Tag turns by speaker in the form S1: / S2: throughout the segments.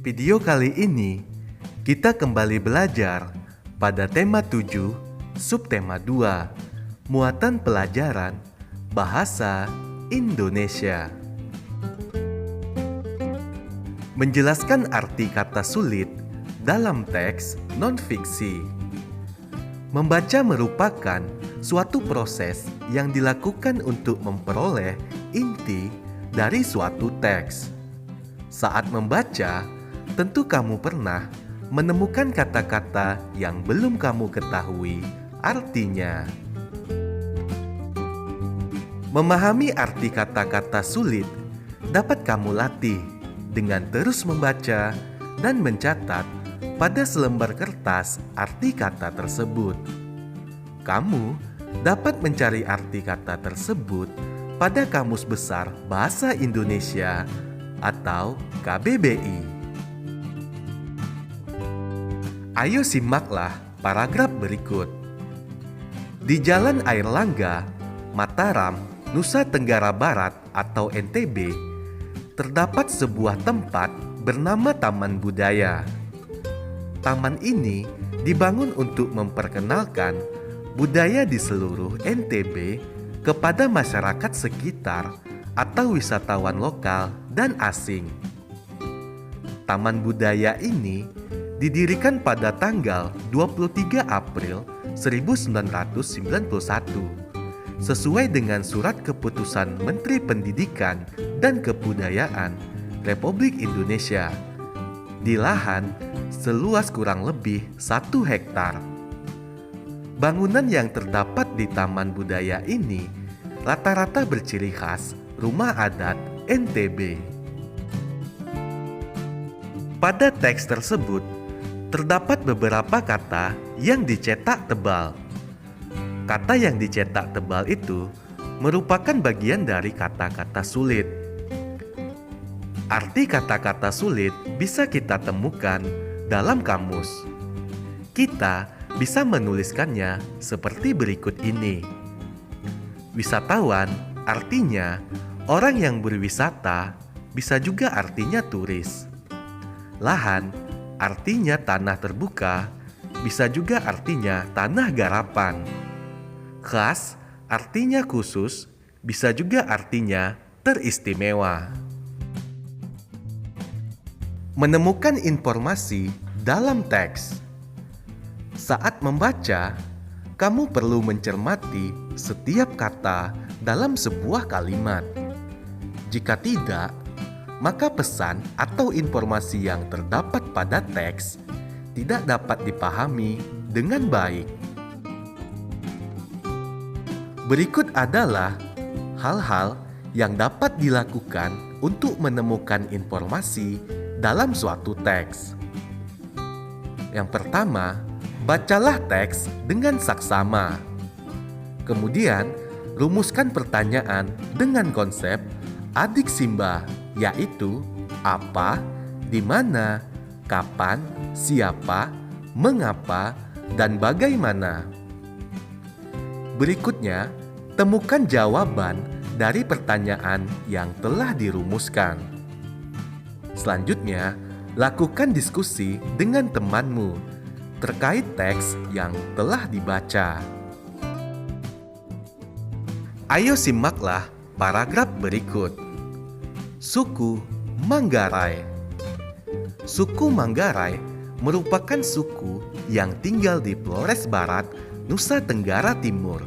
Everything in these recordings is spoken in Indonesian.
S1: Video kali ini kita kembali belajar pada tema 7, subtema 2, muatan pelajaran bahasa Indonesia. Menjelaskan arti kata sulit dalam teks non-fiksi. Membaca merupakan suatu proses yang dilakukan untuk memperoleh inti dari suatu teks. Saat membaca, tentu kamu pernah menemukan kata-kata yang belum kamu ketahui artinya. Memahami arti kata-kata sulit dapat kamu latih dengan terus membaca dan mencatat pada selembar kertas arti kata tersebut. Kamu dapat mencari arti kata tersebut pada Kamus Besar Bahasa Indonesia atau KBBI. Ayo simaklah paragraf berikut. Di Jalan Airlangga, Mataram, Nusa Tenggara Barat atau NTB, terdapat sebuah tempat bernama Taman Budaya. Taman ini dibangun untuk memperkenalkan budaya di seluruh NTB kepada masyarakat sekitar atau wisatawan lokal dan asing. Taman budaya ini didirikan pada tanggal 23 April 1991 sesuai dengan surat keputusan Menteri Pendidikan dan Kebudayaan Republik Indonesia di lahan seluas kurang lebih 1 hektar. Bangunan yang terdapat di Taman Budaya ini rata-rata berciri khas rumah adat NTB. Pada teks tersebut, terdapat beberapa kata yang dicetak tebal. Kata yang dicetak tebal itu merupakan bagian dari kata-kata sulit. Arti kata-kata sulit bisa kita temukan dalam kamus. Kita bisa menuliskannya seperti berikut ini. Wisatawan artinya orang yang berwisata, bisa juga artinya turis. Lahan artinya tanah terbuka, bisa juga artinya tanah garapan. Khas artinya khusus, bisa juga artinya teristimewa. Menemukan informasi dalam teks. Saat membaca, kamu perlu mencermati setiap kata dalam sebuah kalimat. Jika tidak, maka pesan atau informasi yang terdapat pada teks tidak dapat dipahami dengan baik. Berikut adalah hal-hal yang dapat dilakukan untuk menemukan informasi dalam suatu teks. Yang pertama, bacalah teks dengan saksama. Kemudian, rumuskan pertanyaan dengan konsep adik Simba, yaitu apa, di mana, kapan, siapa, mengapa, dan bagaimana. Berikutnya, temukan jawaban dari pertanyaan yang telah dirumuskan. Selanjutnya, lakukan diskusi dengan temanmu terkait teks yang telah dibaca. Ayo simaklah paragraf berikut. Suku Manggarai. Suku Manggarai merupakan suku yang tinggal di Flores Barat, Nusa Tenggara Timur.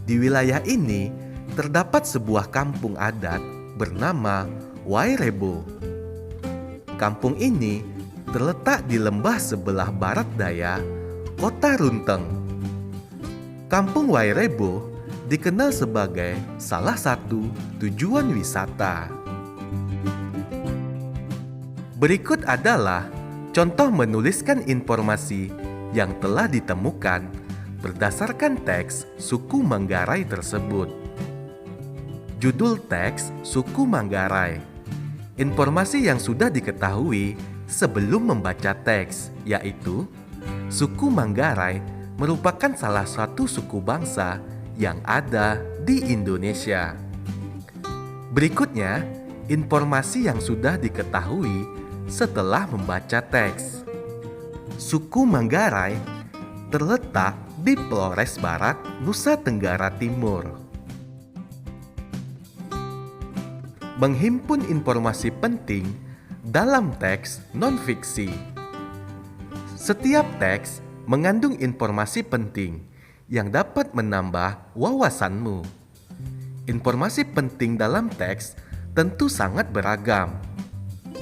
S1: Di wilayah ini terdapat sebuah kampung adat bernama Wairebo. Kampung ini terletak di lembah sebelah barat daya Kota Runteng. Kampung Wairebo dikenal sebagai salah satu tujuan wisata. Berikut adalah contoh menuliskan informasi yang telah ditemukan berdasarkan teks suku Manggarai tersebut. Judul teks suku Manggarai. Informasi yang sudah diketahui sebelum membaca teks, yaitu suku Manggarai merupakan salah satu suku bangsa yang ada di Indonesia. Berikutnya, informasi yang sudah diketahui setelah membaca teks. Suku Manggarai terletak di Flores Barat, Nusa Tenggara Timur. Menghimpun informasi penting dalam teks non-fiksi. Setiap teks mengandung informasi penting yang dapat menambah wawasanmu. Informasi penting dalam teks tentu sangat beragam.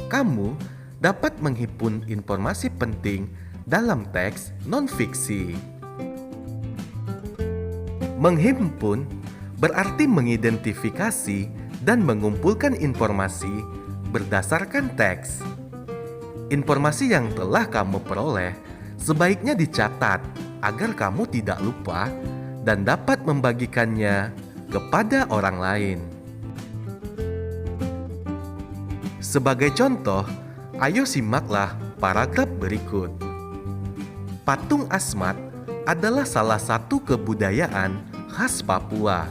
S1: Kamu dapat menghimpun informasi penting dalam teks non-fiksi. Menghimpun berarti mengidentifikasi dan mengumpulkan informasi berdasarkan teks. Informasi yang telah kamu peroleh sebaiknya dicatat agar kamu tidak lupa dan dapat membagikannya kepada orang lain. Sebagai contoh, ayo simaklah paragraf berikut. Patung Asmat adalah salah satu kebudayaan khas Papua.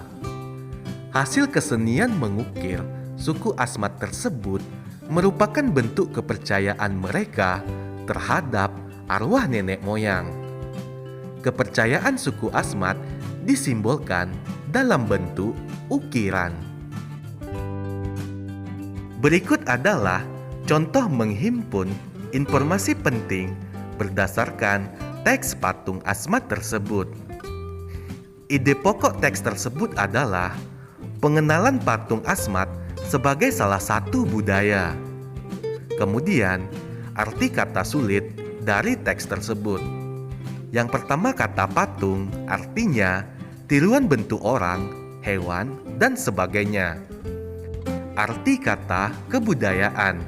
S1: Hasil kesenian mengukir suku Asmat tersebut merupakan bentuk kepercayaan mereka terhadap arwah nenek moyang. Kepercayaan suku Asmat disimbolkan dalam bentuk ukiran. Berikut adalah contoh menghimpun informasi penting berdasarkan teks patung Asmat tersebut. Ide pokok teks tersebut adalah pengenalan patung Asmat sebagai salah satu budaya. Kemudian, arti kata sulit dari teks tersebut. Yang pertama, kata patung artinya tiruan bentuk orang, hewan, dan sebagainya. Arti kata kebudayaan,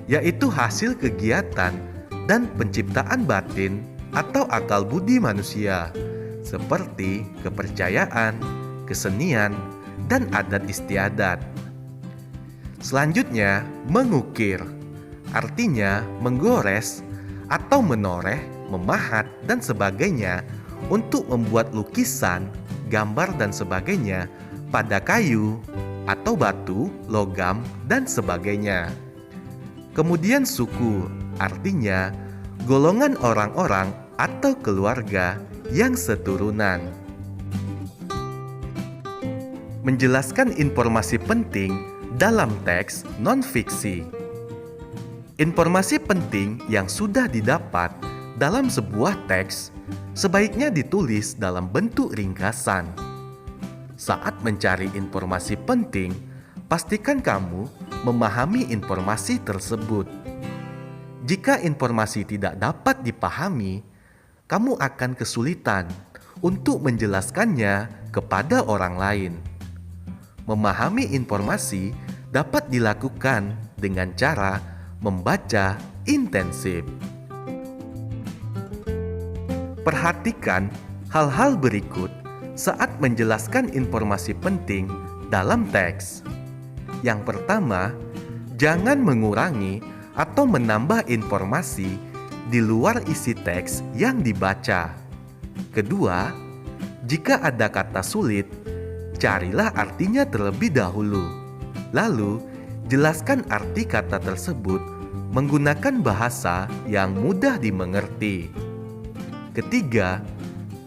S1: yaitu hasil kegiatan dan penciptaan batin atau akal budi manusia, seperti kepercayaan, kesenian, dan adat istiadat. Selanjutnya, mengukir, artinya menggores atau menoreh, memahat, dan sebagainya untuk membuat lukisan, gambar, dan sebagainya pada kayu atau batu, logam, dan sebagainya. Kemudian suku, artinya golongan orang-orang atau keluarga yang seturunan. Menjelaskan informasi penting dalam teks non-fiksi. Informasi penting yang sudah didapat dalam sebuah teks sebaiknya ditulis dalam bentuk ringkasan. Saat mencari informasi penting, pastikan kamu memahami informasi tersebut. Jika informasi tidak dapat dipahami, kamu akan kesulitan untuk menjelaskannya kepada orang lain. Memahami informasi dapat dilakukan dengan cara membaca intensif. Perhatikan hal-hal berikut saat menjelaskan informasi penting dalam teks. Yang pertama, jangan mengurangi atau menambah informasi di luar isi teks yang dibaca. Kedua, jika ada kata sulit, carilah artinya terlebih dahulu. Lalu, jelaskan arti kata tersebut menggunakan bahasa yang mudah dimengerti. Ketiga,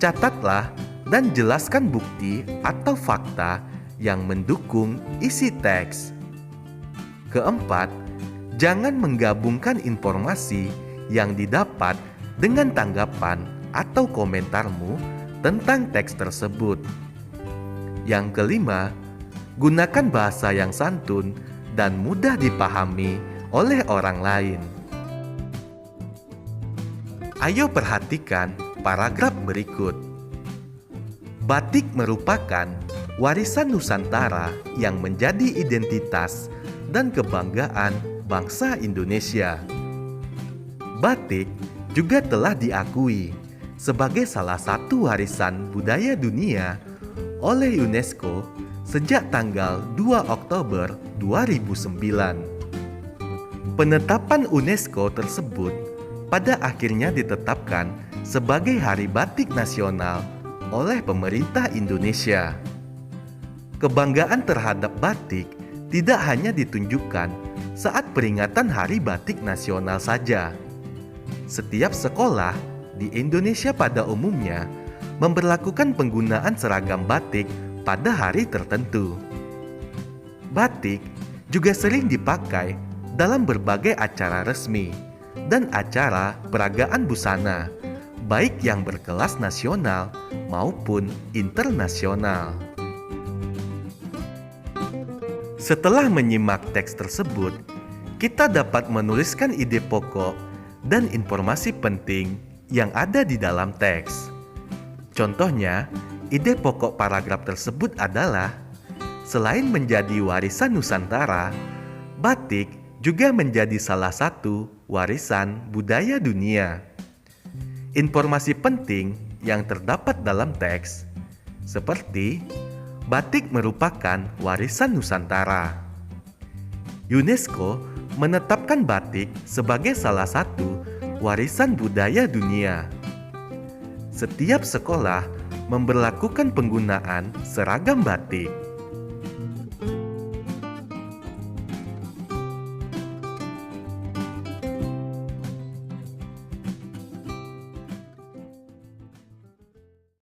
S1: catatlah dan jelaskan bukti atau fakta yang mendukung isi teks. Keempat, jangan menggabungkan informasi yang didapat dengan tanggapan atau komentarmu tentang teks tersebut. Yang kelima, gunakan bahasa yang santun dan mudah dipahami oleh orang lain. Ayo perhatikan paragraf berikut. Batik merupakan warisan Nusantara yang menjadi identitas dan kebanggaan bangsa Indonesia. Batik juga telah diakui sebagai salah satu warisan budaya dunia oleh UNESCO sejak tanggal 2 Oktober 2009. Penetapan UNESCO tersebut pada akhirnya ditetapkan sebagai Hari Batik Nasional oleh pemerintah Indonesia. Kebanggaan terhadap batik tidak hanya ditunjukkan saat peringatan Hari Batik Nasional saja. Setiap sekolah di Indonesia pada umumnya memberlakukan penggunaan seragam batik pada hari tertentu. Batik juga sering dipakai dalam berbagai acara resmi dan acara peragaan busana, baik yang berkelas nasional maupun internasional. Setelah menyimak teks tersebut, kita dapat menuliskan ide pokok dan informasi penting yang ada di dalam teks. Contohnya, ide pokok paragraf tersebut adalah: selain menjadi warisan Nusantara, batik juga menjadi salah satu warisan budaya dunia. Informasi penting yang terdapat dalam teks seperti batik merupakan warisan Nusantara. UNESCO menetapkan batik sebagai salah satu warisan budaya dunia. Setiap sekolah memberlakukan penggunaan seragam batik.